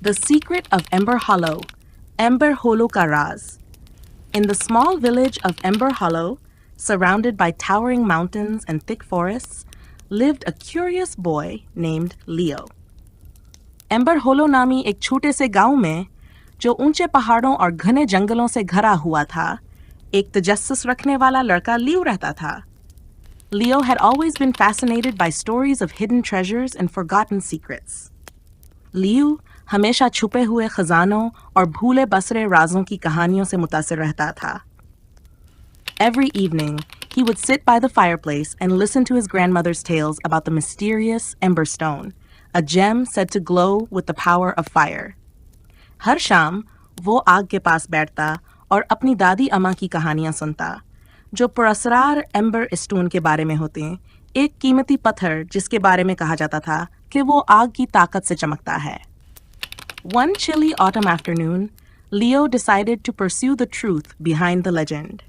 The Secret of Ember Hollow, Ember Hollow का राज. In the small village of Ember Hollow, surrounded by towering mountains and thick forests, lived a curious boy named Leo. Amber Hollow नामी एक छोटे से गांव में, जो ऊंचे पहाड़ों और घने जंगलों से घरा हुआ था, एक तजस्सुस रखने वाला लड़का लियो रहता था. Leo had always been fascinated by stories of hidden treasures and forgotten secrets. Leo हमेशा छुपे हुए खजानों और भूले बसरे राजों की कहानियों से मुतासिर रहता था. Every evening, he would sit by the fireplace and listen to his grandmother's tales about the mysterious Ember Stone, a gem said to glow with the power of fire. हर शाम वो आग के पास बैठता और अपनी दादी अम्मा की कहानियां सुनता, जो पुरस्कार एम्बर स्टोन के बारे में होते हैं, एक कीमती पत्थर जिसके बारे में कहा जाता था कि वो आग की ताकत से चमकता है. One chilly autumn afternoon, Leo decided to pursue the truth behind the legend.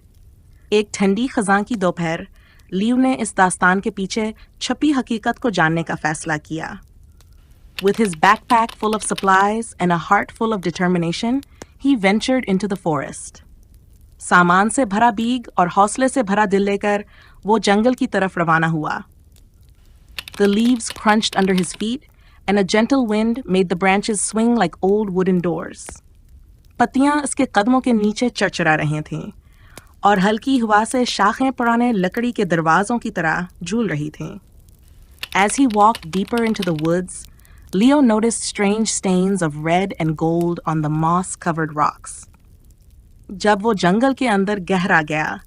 एक ठंडी खजां की दोपहर, लियो ने इस दास्तान के पीछे छपी हकीकत को जानने का फैसला किया. With his backpack full of supplies and a heart full of determination, he ventured into the forest. सामान से भरा बीग और हौसले से भरा दिल लेकर वो जंगल की तरफ रवाना हुआ. The leaves crunched under his feet, and a gentle wind made the branches swing like old wooden doors. पत्तियां इसके कदमों के नीचे चरचरा रही थीं, और हल्की हवा से शाखें पुराने लकड़ी के दरवाजों की तरह झूल रही थीं. As he walked deeper into the woods, Leo noticed strange stains of red and gold on the moss-covered rocks. जब वो जंगल के अंदर गहरा गया,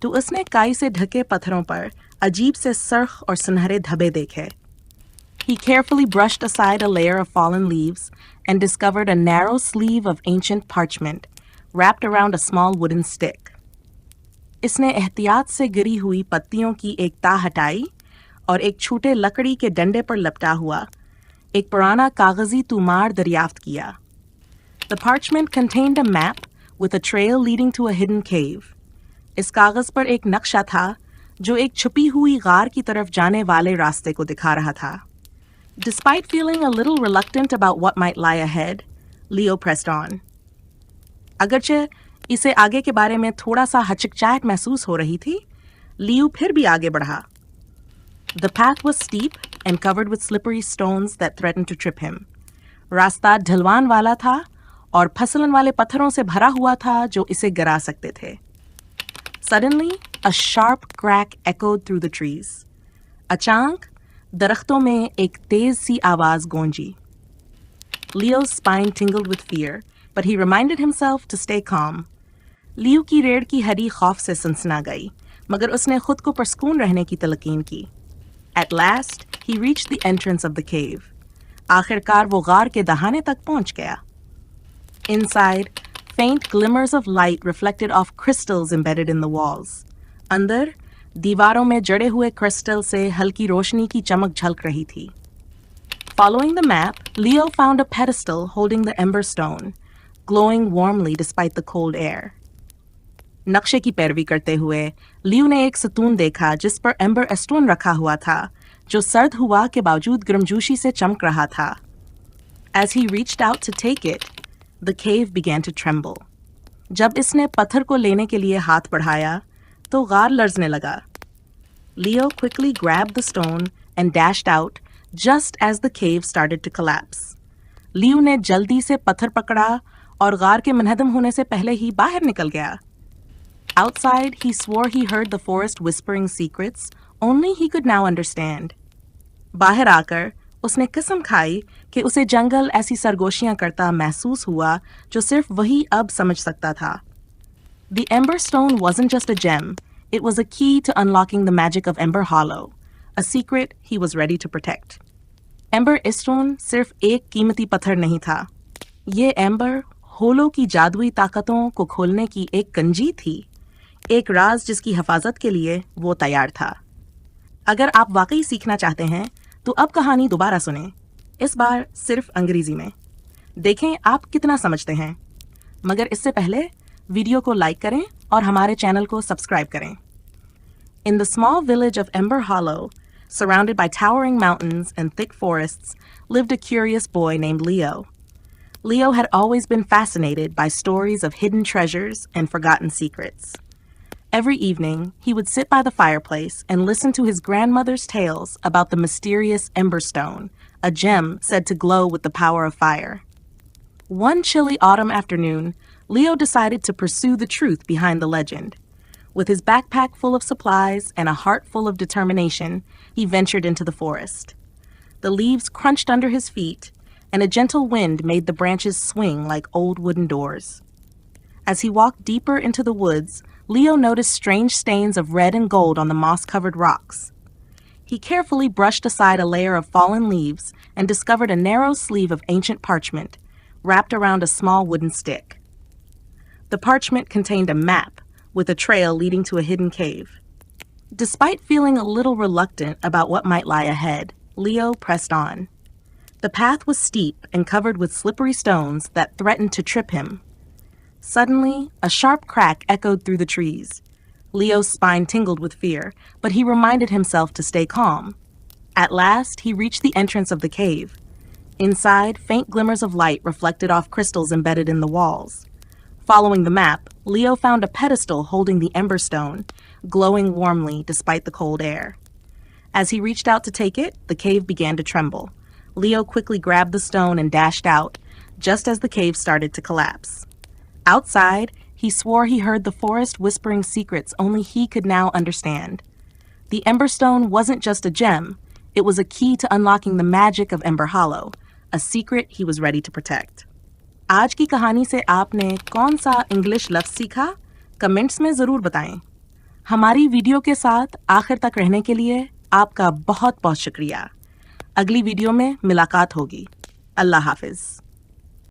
तो उसने काई से ढके पत्थरों पर अजीब से सरख और सुनहरे धब्बे देखे. He carefully brushed aside a layer of fallen leaves and discovered a narrow sleeve of ancient parchment wrapped around a small wooden stick. इसने एहतियात से गिरी हुई पत्तियों की एक ताह हटाई और एक छोटे लकड़ी के डंडे पर लपटा हुआ एक पुराना कागजी तुमार दरियाफ्त किया. The parchment contained a map with a trail leading to a hidden cave. इस कागज पर एक नक्शा था जो एक छुपी हुई गार की तरफ जाने वाले रास्ते को दिखा रहा था. Despite feeling a little reluctant about what might lie ahead, Leo pressed on. अगरचे इसे आगे के बारे में थोड़ा सा हचकचाहट महसूस हो रही थी, लियो फिर भी आगे बढ़ा. The path was steep and covered with slippery stones that threatened to trip him. रास्ता ढलवान वाला था और फिसलन वाले पत्थरों से भरा हुआ था जो इसे गिरा सकते थे. Suddenly, a sharp crack echoed through the trees. अचानक दरख्तों में एक तेज सी आवाज गूंजी. Leo's spine tingled with fear, but he reminded himself to stay calm. लियो की रीढ़ की हड्डी खौफ से सनसना गई, मगर उसने खुद को पुरस्कून रहने की तलकीन की. At last, he reached the entrance of the cave. आखिरकार वो गार के दहाने तक पहुंच गया. Inside, faint glimmers of light reflected off crystals embedded in the walls. अंदर, दीवारों में जड़े हुए क्रिस्टल से हल्की रोशनी की चमक झलक रही थी. Following the map, Leo found a pedestal holding the Ember Stone, glowing warmly despite the cold air. नक्शे की पैरवी करते हुए लियो ने एक सतून देखा जिस पर एम्बर स्टोन रखा हुआ था, जो सर्द हुआ के बावजूद गर्मजोशी से चमक रहा था. As he reached out to take it, the cave began to tremble. जब इसने पत्थर को लेने के लिए हाथ बढ़ाया, तो गार लर्जने लगा. Leo quickly grabbed the stone and dashed out just as the cave started to collapse. लियो ने जल्दी से पत्थर पकड़ा और गार के मनहदम होने से पहले ही बाहर निकल गया. Outside, he swore he heard the forest whispering secrets only he could now understand. बाहर आकर उसने कसम खाई कि उसे जंगल ऐसी सरगोशियां करता महसूस हुआ जो सिर्फ वही अब समझ सकता था. The Ember Stone wasn't just a gem, it was a key to unlocking the magic of Ember Hollow, a secret he was ready to protect. Ember Stone सिर्फ एक कीमती पत्थर नहीं था. ये एम्बर होलो की जादुई ताकतों को खोलने की एक कंजी थी, एक राज जिसकी हिफाजत के लिए वो तैयार था. अगर आप वाकई सीखना चाहते हैं तो अब कहानी दोबारा सुनें, इस बार सिर्फ अंग्रेजी में. देखें आप कितना समझते हैं. मगर इससे पहले वीडियो को लाइक करें और हमारे चैनल को सब्सक्राइब करें. In the small village of Ember Hollow, surrounded by towering mountains and thick forests, lived a curious boy named Leo. Leo had always been fascinated by stories of hidden treasures and forgotten secrets. Every evening, he would sit by the fireplace and listen to his grandmother's tales about the mysterious Emberstone, a gem said to glow with the power of fire. One chilly autumn afternoon, Leo decided to pursue the truth behind the legend. With his backpack full of supplies and a heart full of determination, he ventured into the forest. The leaves crunched under his feet, and a gentle wind made the branches swing like old wooden doors. As he walked deeper into the woods, Leo noticed strange stains of red and gold on the moss-covered rocks. He carefully brushed aside a layer of fallen leaves and discovered a narrow sleeve of ancient parchment, wrapped around a small wooden stick. The parchment contained a map with a trail leading to a hidden cave. Despite feeling a little reluctant about what might lie ahead, Leo pressed on. The path was steep and covered with slippery stones that threatened to trip him. Suddenly, a sharp crack echoed through the trees. Leo's spine tingled with fear, but he reminded himself to stay calm. At last, he reached the entrance of the cave. Inside, faint glimmers of light reflected off crystals embedded in the walls. Following the map, Leo found a pedestal holding the Emberstone, glowing warmly despite the cold air. As he reached out to take it, the cave began to tremble. Leo quickly grabbed the stone and dashed out, just as the cave started to collapse. Outside, he swore he heard the forest whispering secrets only he could now understand. The Emberstone wasn't just a gem, it was a key to unlocking the magic of Ember Hollow, a secret he was ready to protect. आज की कहानी से आपने कौन सा English लफ्ज़ सीखा? Comments में ज़रूर बताएं। हमारी वीडियो के साथ आखिर तक रहने के लिए आपका बहुत बहुत शुक्रिया। अगली वीडियो में मुलाकात होगी। अल्लाह हाफिज़।